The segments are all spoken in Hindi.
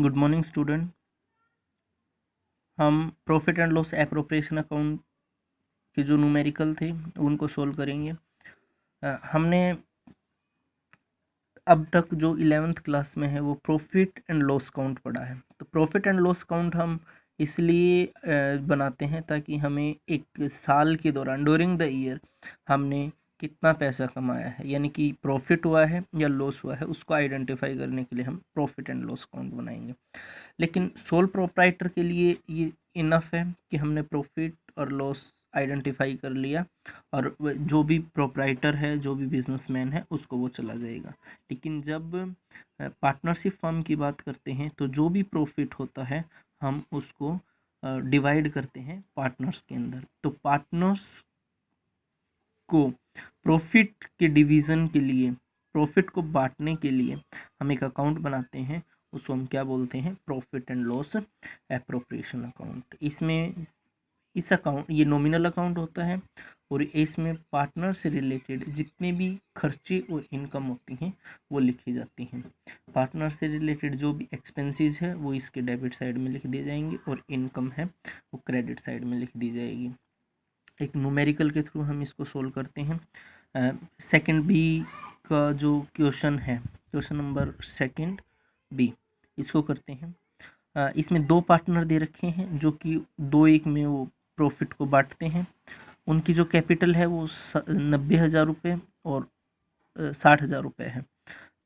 Good morning student. हम profit and loss appropriation account के जो न्यूमेरिकल थे उनको सोल्व करेंगे। हमने अब तक जो 11th क्लास में है वो प्रॉफिट एंड लॉस काउंट पढ़ा है। तो प्रॉफिट एंड लॉस काउंट हम इसलिए बनाते हैं ताकि हमें एक साल के दौरान ड्यूरिंग द ईयर हमने कितना पैसा कमाया है, यानी कि प्रॉफिट हुआ है या लॉस हुआ है, उसको आइडेंटिफाई करने के लिए हम प्रॉफिट एंड लॉस काउंट बनाएंगे। लेकिन सोल प्रोप्राइटर के लिए ये इनफ है कि हमने प्रॉफिट और लॉस आइडेंटिफाई कर लिया और जो भी प्रोप्राइटर है, जो भी बिजनेसमैन है, उसको वो चला जाएगा। लेकिन जब पार्टनरशिप फर्म की बात करते हैं तो जो भी प्रॉफिट होता है हम उसको डिवाइड करते हैं पार्टनर्स के अंदर। तो पार्टनर्स को प्रॉफिट के डिवीज़न के लिए, प्रॉफिट को बांटने के लिए हम एक अकाउंट बनाते हैं, उसको हम क्या बोलते हैं? Profit and loss appropriation account. इसमें इस अकाउंट ये नॉमिनल अकाउंट होता है और इसमें पार्टनर से रिलेटेड जितने भी खर्चे और इनकम होती हैं वो लिखी जाती हैं। पार्टनर से रिलेटेड जो भी एक्सपेंसेस है वो इसके डेबिट साइड में लिख दिए जाएंगे और इनकम है वो क्रेडिट साइड में लिख दी जाएगी। एक न्यूमेरिकल के थ्रू हम इसको सोल्व करते हैं। सेकंड बी का जो क्वेश्चन है, क्वेश्चन नंबर सेकंड बी, इसको करते हैं। इसमें दो पार्टनर दे रखे हैं जो कि 2-1 में वो प्रॉफिट को बांटते हैं। उनकी जो कैपिटल है वो 90,000 रुपये और 60,000 रुपये है।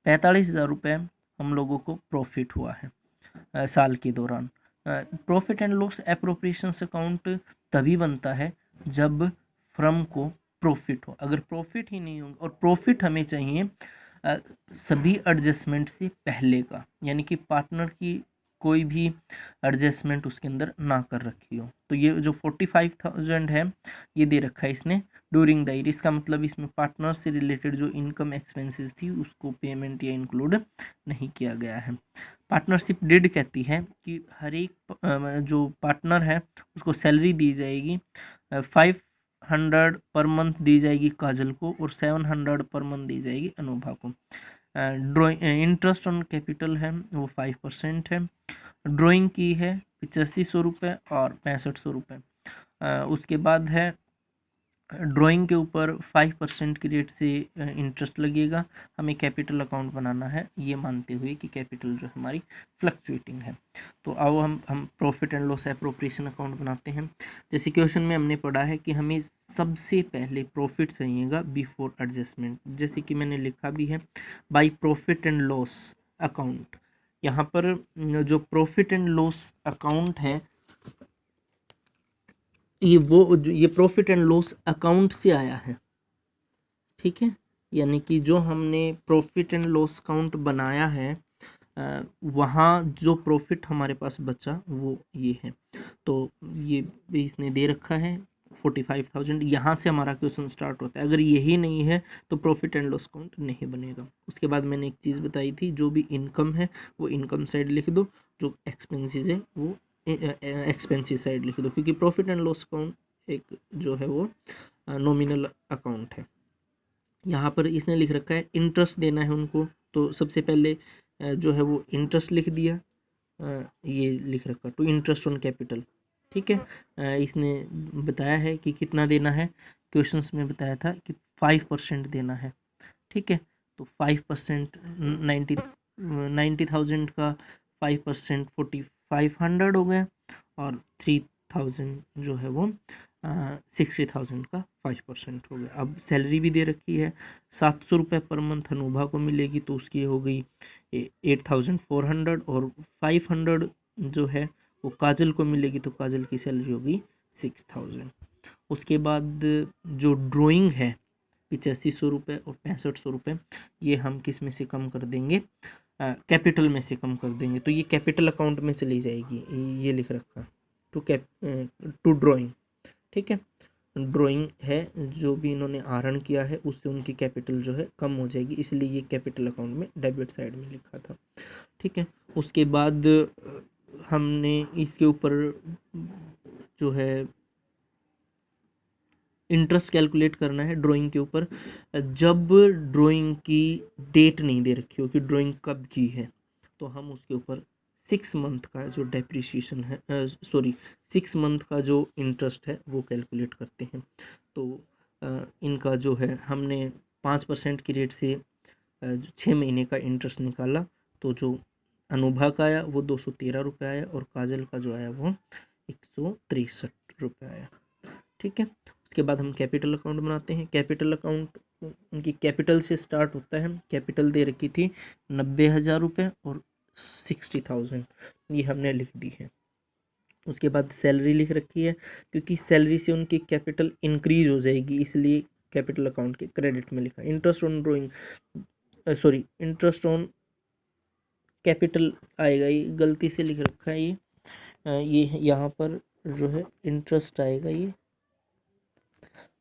45,000 रुपये हम लोगों को प्रॉफिट हुआ है साल के दौरान। Profit and loss appropriations account तभी बनता है जब फर्म को प्रॉफिट हो। अगर प्रॉफिट ही नहीं होगा, और प्रॉफिट हमें चाहिए सभी एडजस्टमेंट से पहले का, यानी कि पार्टनर की कोई भी एडजस्टमेंट उसके अंदर ना कर रखी हो। तो ये जो 45,000 है ये दे रखा है इसने ड्यूरिंग द ईयर। इसका मतलब इसमें पार्टनर से रिलेटेड जो इनकम एक्सपेंसेस थी उसको पेमेंट या इंक्लूड नहीं किया गया है। पार्टनरशिप डिड कहती है कि हर एक जो पार्टनर है उसको सैलरी दी जाएगी। 500 पर मंथ दी जाएगी काजल को और 700 पर मंथ दी जाएगी अनुभा को। ड्रॉइंग इंटरेस्ट ऑन कैपिटल है वो 5% है। ड्राइंग की है 8500 रुपये और 6500 रुपये। उसके बाद है ड्राइंग के ऊपर 5% की रेट से इंटरेस्ट लगेगा। हमें कैपिटल अकाउंट बनाना है ये मानते हुए कि कैपिटल जो हमारी फ्लक्चुएटिंग है। तो आओ हम profit and loss appropriation account बनाते हैं। जैसे क्वेश्चन में हमने पढ़ा है कि हमें सबसे पहले प्रॉफिट चाहिएगा बिफोर एडजस्टमेंट, जैसे कि मैंने लिखा भी है by profit and loss account. यहाँ पर जो प्रॉफिट एंड लॉस अकाउंट है ये प्रॉफिट एंड लॉस अकाउंट से आया है, ठीक है। यानी कि जो हमने प्रॉफिट एंड लॉस अकाउंट बनाया है वहाँ जो प्रॉफिट हमारे पास बचा वो ये है। तो ये भी इसने दे रखा है 45,000। यहाँ से हमारा क्वेश्चन स्टार्ट होता है। अगर यही नहीं है तो प्रॉफिट एंड लॉस अकाउंट नहीं बनेगा। उसके बाद मैंने एक चीज़ बताई थी, जो भी इनकम है वो इनकम साइड लिख दो, जो एक्सपेंसेस है वो एक्सपेंसिव साइड लिख दो, क्योंकि प्रॉफिट एंड लॉस अकाउंट एक जो है वो नॉमिनल अकाउंट है। यहाँ पर इसने लिख रखा है इंटरेस्ट देना है उनको, तो सबसे पहले जो है वो इंटरेस्ट लिख दिया, ये लिख रखा टू इंटरेस्ट ऑन कैपिटल, ठीक है। इसने बताया है कि कितना देना है, क्वेश्चंस में बताया था कि 5% देना है, ठीक है। तो 5% 90,000 का 5% 4,500 हो गया और 3,000 जो है वो 60,000 का 5% हो गया। अब सैलरी भी दे रखी है 700 रुपये पर मंथ अनुभा को मिलेगी, तो उसकी हो गई 8,400 और 500 जो है वो काजल को मिलेगी, तो काजल की सैलरी होगी 6,000। उसके बाद जो ड्राइंग है 8500 रुपये और 6500 रुपये, ये हम किस में से कम कर देंगे? कैपिटल में से कम कर देंगे। तो ये कैपिटल अकाउंट में चली जाएगी, ये लिख रखा टू ड्राइंग, ठीक है। ड्राइंग है जो भी इन्होंने आहरण किया है उससे उनकी कैपिटल जो है कम हो जाएगी, इसलिए ये कैपिटल अकाउंट में डेबिट साइड में लिखा था, ठीक है। उसके बाद हमने इसके ऊपर जो है इंटरेस्ट कैलकुलेट करना है ड्राइंग के ऊपर। जब ड्राइंग की डेट नहीं दे रखी हो कि ड्राइंग कब की है, तो हम उसके ऊपर 6 मंथ का जो डेप्रिसिएशन है, सॉरी 6 मंथ का जो इंटरेस्ट है वो कैलकुलेट करते हैं। तो इनका जो है हमने 5% की रेट से 6 महीने का इंटरेस्ट निकाला, तो जो अनुभा का आया वो 213 रुपये आया और काजल का जो आया वो 163 रुपये आया। ठीक है, उसके बाद हम कैपिटल अकाउंट बनाते हैं। कैपिटल अकाउंट उनकी कैपिटल से स्टार्ट होता है। कैपिटल दे रखी थी 90,000 रुपये और 60,000, ये हमने लिख दी है। उसके बाद सैलरी लिख रखी है, क्योंकि सैलरी से उनकी कैपिटल इंक्रीज हो जाएगी, इसलिए कैपिटल अकाउंट के क्रेडिट में लिखा। Interest on drawing, sorry interest on capital आएगा, ये गलती से लिख रखा है ये यहाँ पर जो है इंटरेस्ट आएगा, ये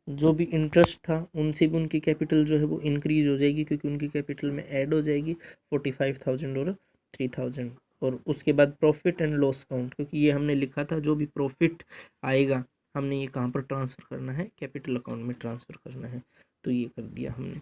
जो भी इंटरेस्ट था उनसे भी उनकी कैपिटल जो है वो इंक्रीज हो जाएगी, क्योंकि उनकी कैपिटल में ऐड हो जाएगी 45,000 और 3,000। और उसके बाद प्रॉफिट एंड लॉस काउंट, क्योंकि ये हमने लिखा था जो भी प्रॉफिट आएगा हमने ये कहाँ पर ट्रांसफ़र करना है, कैपिटल अकाउंट में ट्रांसफ़र करना है, तो ये कर दिया हमने।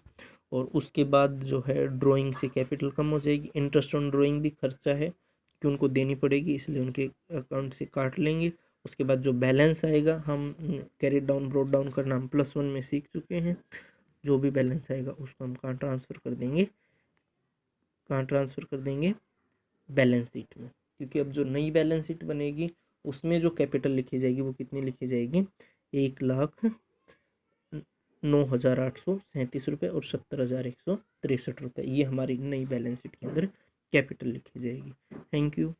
और उसके बाद जो है ड्राइंग से कैपिटल कम हो जाएगी। इंटरेस्ट ऑन ड्राइंग भी खर्चा है कि उनको देनी पड़ेगी, इसलिए उनके अकाउंट से काट लेंगे। उसके बाद जो बैलेंस आएगा, हम कैरी डाउन ब्रोड डाउन करना हम +1 में सीख चुके हैं। जो भी बैलेंस आएगा उसको हम कहाँ ट्रांसफ़र कर देंगे, कहाँ ट्रांसफ़र कर देंगे, बैलेंस शीट में। क्योंकि अब जो नई बैलेंस शीट बनेगी उसमें जो कैपिटल लिखी जाएगी वो कितनी लिखी जाएगी, 1,09,837 रुपये और 70,163 रुपये। ये हमारी नई बैलेंस शीट के अंदर कैपिटल लिखी जाएगी। Thank you.